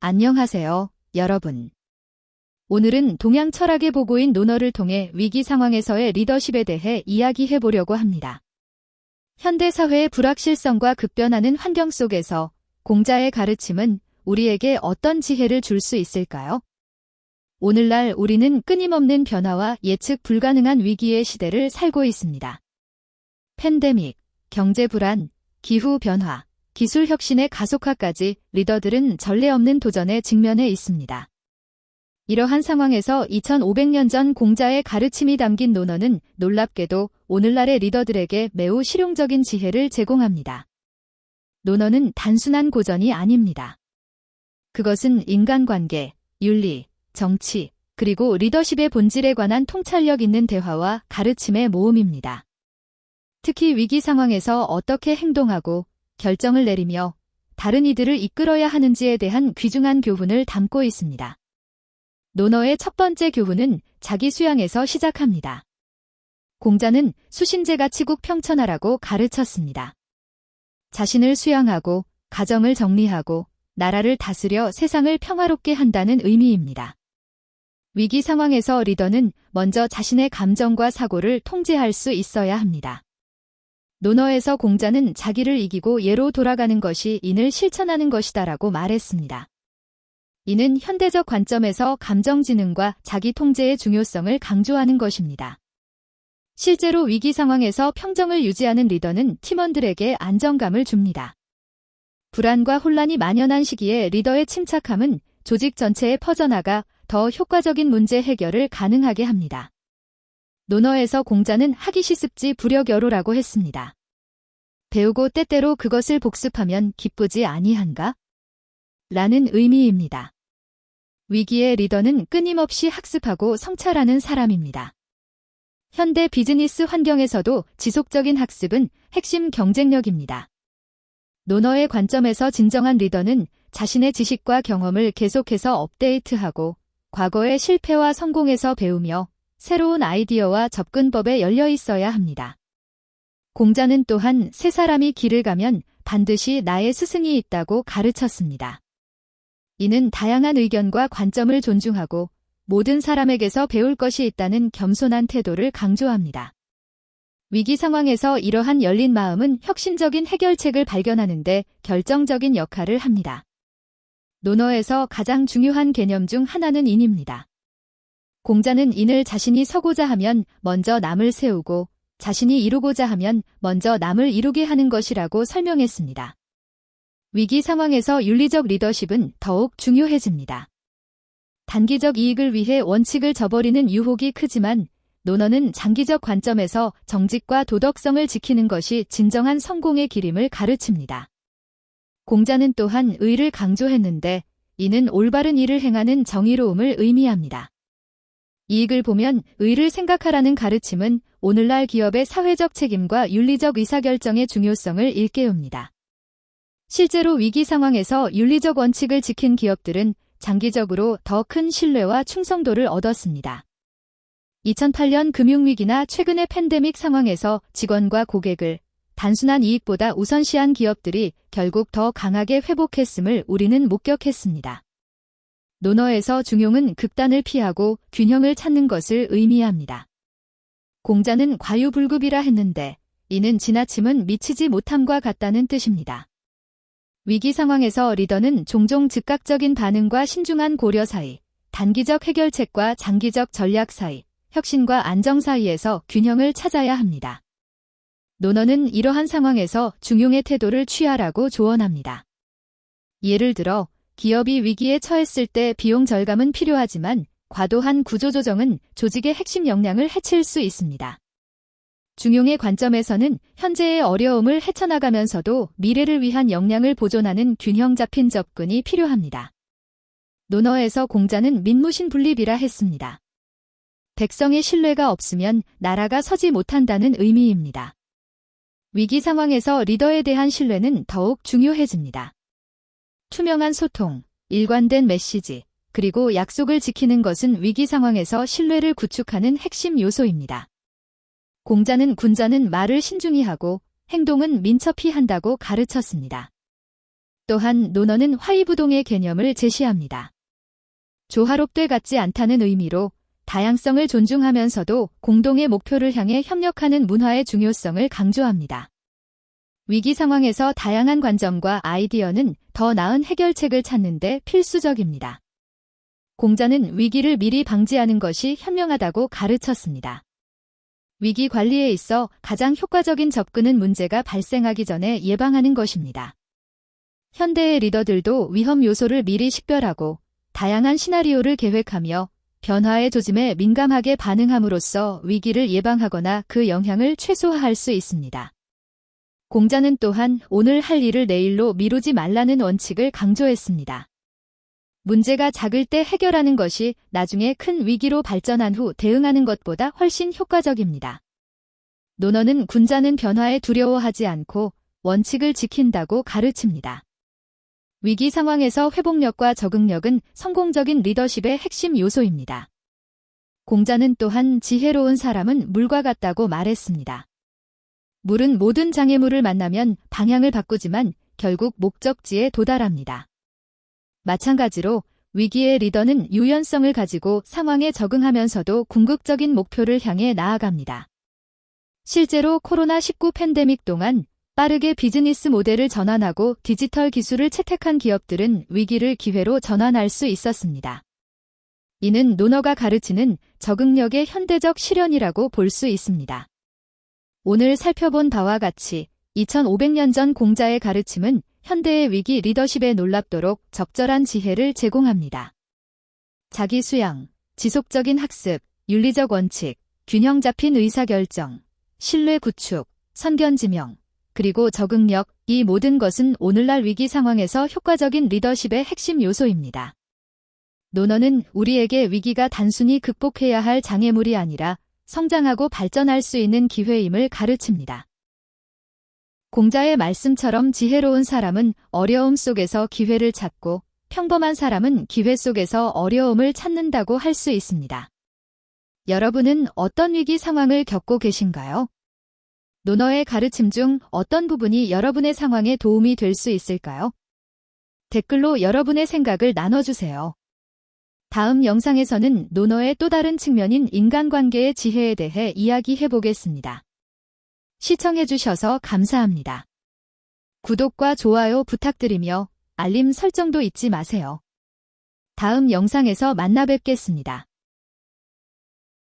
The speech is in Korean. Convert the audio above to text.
안녕하세요, 여러분. 오늘은 동양 철학의 보고인 논어를 통해 위기 상황에서의 리더십에 대해 이야기해 보려고 합니다. 현대 사회의 불확실성과 급변하는 환경 속에서 공자의 가르침은 우리에게 어떤 지혜를 줄 수 있을까요? 오늘날 우리는 끊임없는 변화와 예측 불가능한 위기의 시대를 살고 있습니다. 팬데믹, 경제 불안, 기후 변화, 기술 혁신의 가속화까지 리더들은 전례 없는 도전에 직면해 있습니다. 이러한 상황에서 2500년 전 공자의 가르침이 담긴 논어는 놀랍게도 오늘날의 리더들에게 매우 실용적인 지혜를 제공합니다. 논어는 단순한 고전이 아닙니다. 그것은 인간관계, 윤리, 정치, 그리고 리더십의 본질에 관한 통찰력 있는 대화와 가르침의 모음입니다. 특히 위기 상황에서 어떻게 행동하고 결정을 내리며 다른 이들을 이끌어야 하는지에 대한 귀중한 교훈을 담고 있습니다. 논어의 첫 번째 교훈은 자기 수양에서 시작합니다. 공자는 수신제가 치국 평천하라고 가르쳤습니다. 자신을 수양하고 가정을 정리하고 나라를 다스려 세상을 평화롭게 한다는 의미입니다. 위기 상황에서 리더는 먼저 자신의 감정과 사고를 통제할 수 있어야 합니다. 논어에서 공자는 자기를 이기고 예로 돌아가는 것이 인을 실천하는 것이다라고 말했습니다. 이는 현대적 관점에서 감정지능과 자기 통제의 중요성을 강조하는 것입니다. 실제로 위기 상황에서 평정을 유지하는 리더는 팀원들에게 안정감을 줍니다. 불안과 혼란이 만연한 시기에 리더의 침착함은 조직 전체에 퍼져나가 더 효과적인 문제 해결을 가능하게 합니다. 논어에서 공자는 하기시습지 불여겨로라고 했습니다. 배우고 때때로 그것을 복습하면 기쁘지 아니한가? 라는 의미입니다. 위기의 리더는 끊임없이 학습하고 성찰하는 사람입니다. 현대 비즈니스 환경에서도 지속적인 학습은 핵심 경쟁력입니다. 논어의 관점에서 진정한 리더는 자신의 지식과 경험을 계속해서 업데이트하고 과거의 실패와 성공에서 배우며 새로운 아이디어와 접근법에 열려 있어야 합니다. 공자는 또한 세 사람이 길을 가면 반드시 나의 스승이 있다고 가르쳤습니다. 이는 다양한 의견과 관점을 존중하고 모든 사람에게서 배울 것이 있다는 겸손한 태도를 강조합니다. 위기 상황에서 이러한 열린 마음은 혁신적인 해결책을 발견하는 데 결정적인 역할을 합니다. 논어에서 가장 중요한 개념 중 하나는 인입니다. 공자는 인을 자신이 서고자 하면 먼저 남을 세우고 자신이 이루고자 하면 먼저 남을 이루게 하는 것이라고 설명했습니다. 위기 상황에서 윤리적 리더십은 더욱 중요해집니다. 단기적 이익을 위해 원칙을 저버리는 유혹이 크지만 논어는 장기적 관점에서 정직과 도덕성을 지키는 것이 진정한 성공의 길임을 가르칩니다. 공자는 또한 의를 강조했는데 이는 올바른 일을 행하는 정의로움을 의미합니다. 이익을 보면 의를 생각하라는 가르침은 오늘날 기업의 사회적 책임과 윤리적 의사결정의 중요성을 일깨웁니다. 실제로 위기 상황에서 윤리적 원칙을 지킨 기업들은 장기적으로 더 큰 신뢰와 충성도를 얻었습니다. 2008년 금융위기나 최근의 팬데믹 상황에서 직원과 고객을 단순한 이익보다 우선시한 기업들이 결국 더 강하게 회복했음을 우리는 목격했습니다. 논어에서 중용은 극단을 피하고 균형을 찾는 것을 의미합니다. 공자는 과유불급이라 했는데 이는 지나침은 미치지 못함과 같다는 뜻입니다. 위기 상황에서 리더는 종종 즉각적인 반응과 신중한 고려 사이, 단기적 해결책과 장기적 전략 사이, 혁신과 안정 사이에서 균형을 찾아야 합니다. 논어는 이러한 상황에서 중용의 태도를 취하라고 조언합니다. 예를 들어 기업이 위기에 처했을 때 비용 절감은 필요하지만 과도한 구조조정은 조직의 핵심 역량을 해칠 수 있습니다. 중용의 관점에서는 현재의 어려움을 헤쳐나가면서도 미래를 위한 역량을 보존하는 균형 잡힌 접근이 필요합니다. 논어에서 공자는 민무신분립이라 했습니다. 백성의 신뢰가 없으면 나라가 서지 못한다는 의미입니다. 위기 상황에서 리더에 대한 신뢰는 더욱 중요해집니다. 투명한 소통, 일관된 메시지, 그리고 약속을 지키는 것은 위기 상황에서 신뢰를 구축하는 핵심 요소입니다. 공자는 군자는 말을 신중히 하고 행동은 민첩히 한다고 가르쳤습니다. 또한 논어는 화이부동의 개념을 제시합니다. 조화롭되 같지 않다는 의미로 다양성을 존중하면서도 공동의 목표를 향해 협력하는 문화의 중요성을 강조합니다. 위기 상황에서 다양한 관점과 아이디어는 더 나은 해결책을 찾는 데 필수적입니다. 공자는 위기를 미리 방지하는 것이 현명하다고 가르쳤습니다. 위기 관리에 있어 가장 효과적인 접근은 문제가 발생하기 전에 예방하는 것입니다. 현대의 리더들도 위험 요소를 미리 식별하고 다양한 시나리오를 계획하며 변화의 조짐에 민감하게 반응함으로써 위기를 예방하거나 그 영향을 최소화할 수 있습니다. 공자는 또한 오늘 할 일을 내일로 미루지 말라는 원칙을 강조했습니다. 문제가 작을 때 해결하는 것이 나중에 큰 위기로 발전한 후 대응하는 것보다 훨씬 효과적입니다. 논어는 군자는 변화에 두려워하지 않고 원칙을 지킨다고 가르칩니다. 위기 상황에서 회복력과 적응력은 성공적인 리더십의 핵심 요소입니다. 공자는 또한 지혜로운 사람은 물과 같다고 말했습니다. 물은 모든 장애물을 만나면 방향을 바꾸지만 결국 목적지에 도달합니다. 마찬가지로 위기의 리더는 유연성을 가지고 상황에 적응하면서도 궁극적인 목표를 향해 나아갑니다. 실제로 코로나19 팬데믹 동안 빠르게 비즈니스 모델을 전환하고 디지털 기술을 채택한 기업들은 위기를 기회로 전환할 수 있었습니다. 이는 논어가 가르치는 적응력의 현대적 실현이라고 볼 수 있습니다. 오늘 살펴본 바와 같이 2500년 전 공자의 가르침은 현대의 위기 리더십에 놀랍도록 적절한 지혜를 제공합니다. 자기 수양, 지속적인 학습, 윤리적 원칙, 균형 잡힌 의사결정, 신뢰 구축, 선견 지명, 그리고 적응력, 이 모든 것은 오늘날 위기 상황에서 효과적인 리더십의 핵심 요소입니다. 논어는 우리에게 위기가 단순히 극복해야 할 장애물이 아니라 성장하고 발전할 수 있는 기회임을 가르칩니다. 공자의 말씀처럼 지혜로운 사람은 어려움 속에서 기회를 찾고 평범한 사람은 기회 속에서 어려움을 찾는다고 할 수 있습니다. 여러분은 어떤 위기 상황을 겪고 계신가요? 논어의 가르침 중 어떤 부분이 여러분의 상황에 도움이 될 수 있을까요? 댓글로 여러분의 생각을 나눠주세요. 다음 영상에서는 논어의 또 다른 측면인 인간관계의 지혜에 대해 이야기해 보겠습니다. 시청해주셔서 감사합니다. 구독과 좋아요 부탁드리며 알림 설정도 잊지 마세요. 다음 영상에서 만나 뵙겠습니다.